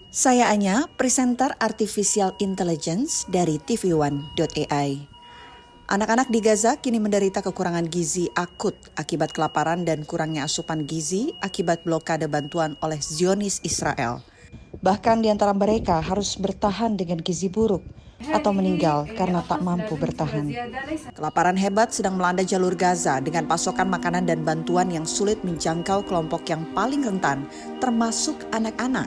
Saya Anya, presenter Artificial Intelligence dari TV1.ai. Anak-anak di Gaza kini menderita kekurangan gizi akut akibat kelaparan dan kurangnya asupan gizi akibat blokade bantuan oleh Zionis Israel. Bahkan di antara mereka harus bertahan dengan gizi buruk atau meninggal karena tak mampu bertahan. Kelaparan hebat sedang melanda jalur Gaza dengan pasokan makanan dan bantuan yang sulit menjangkau kelompok yang paling rentan, termasuk anak-anak.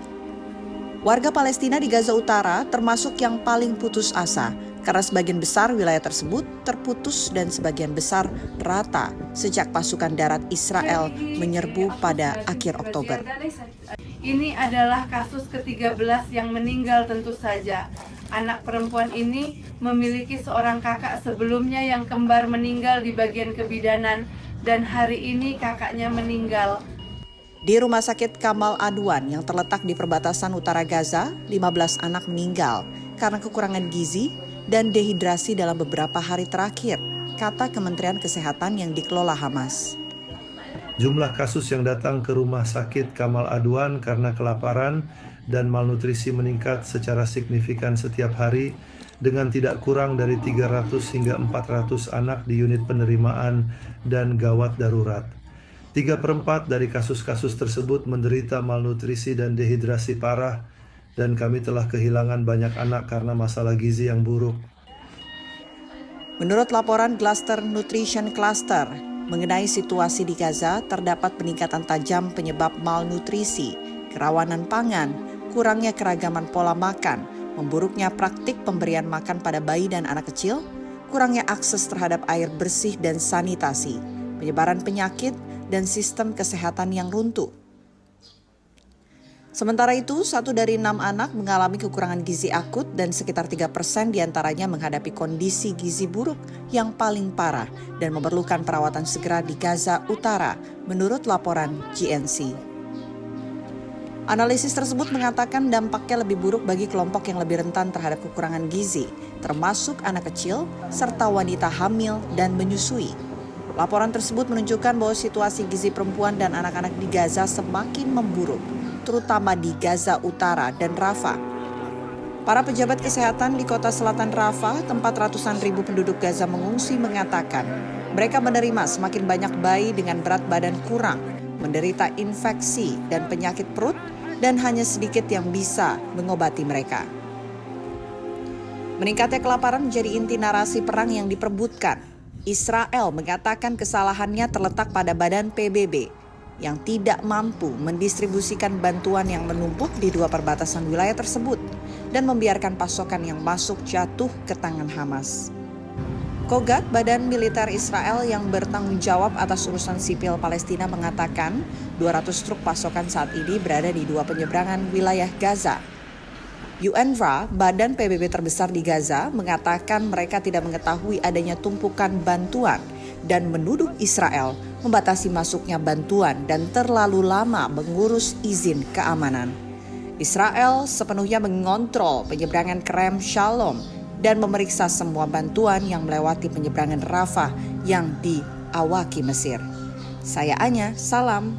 Warga Palestina di Gaza Utara termasuk yang paling putus asa karena sebagian besar wilayah tersebut terputus dan sebagian besar rata sejak pasukan darat Israel menyerbu pada akhir Oktober. Ini adalah kasus ke-13 yang meninggal tentu saja. Anak perempuan ini memiliki seorang kakak sebelumnya yang kembar meninggal di bagian kebidanan dan hari ini kakaknya meninggal. Di Rumah Sakit Kamal Adwan yang terletak di perbatasan utara Gaza, 15 anak meninggal karena kekurangan gizi dan dehidrasi dalam beberapa hari terakhir, kata Kementerian Kesehatan yang dikelola Hamas. Jumlah kasus yang datang ke Rumah Sakit Kamal Adwan karena kelaparan dan malnutrisi meningkat secara signifikan setiap hari dengan tidak kurang dari 300 hingga 400 anak di unit penerimaan dan gawat darurat. 3/4 dari kasus-kasus tersebut menderita malnutrisi dan dehidrasi parah, dan kami telah kehilangan banyak anak karena masalah gizi yang buruk. Menurut laporan Gloucester Nutrition Cluster, mengenai situasi di Gaza, terdapat peningkatan tajam penyebab malnutrisi, kerawanan pangan, kurangnya keragaman pola makan, memburuknya praktik pemberian makan pada bayi dan anak kecil, kurangnya akses terhadap air bersih dan sanitasi, penyebaran penyakit, dan sistem kesehatan yang runtuh. Sementara itu, 1 dari 6 anak mengalami kekurangan gizi akut dan sekitar 3% diantaranya menghadapi kondisi gizi buruk yang paling parah dan memerlukan perawatan segera di Gaza Utara, menurut laporan GNC. Analisis tersebut mengatakan dampaknya lebih buruk bagi kelompok yang lebih rentan terhadap kekurangan gizi, termasuk anak kecil, serta wanita hamil dan menyusui. Laporan tersebut menunjukkan bahwa situasi gizi perempuan dan anak-anak di Gaza semakin memburuk, terutama di Gaza Utara dan Rafah. Para pejabat kesehatan di kota selatan Rafah, tempat ratusan ribu penduduk Gaza mengungsi, mengatakan mereka menerima semakin banyak bayi dengan berat badan kurang, menderita infeksi dan penyakit perut, dan hanya sedikit yang bisa mengobati mereka. Meningkatnya kelaparan menjadi inti narasi perang yang diperebutkan. Israel mengatakan kesalahannya terletak pada badan PBB yang tidak mampu mendistribusikan bantuan yang menumpuk di 2 perbatasan wilayah tersebut dan membiarkan pasokan yang masuk jatuh ke tangan Hamas. Kogat, badan militer Israel yang bertanggung jawab atas urusan sipil Palestina, mengatakan 200 truk pasokan saat ini berada di 2 penyeberangan wilayah Gaza. UNRWA, badan PBB terbesar di Gaza, mengatakan mereka tidak mengetahui adanya tumpukan bantuan dan menuduh Israel membatasi masuknya bantuan dan terlalu lama mengurus izin keamanan. Israel sepenuhnya mengontrol penyeberangan Kerem Shalom dan memeriksa semua bantuan yang melewati penyeberangan Rafah yang diawaki Mesir. Saya Anya, salam.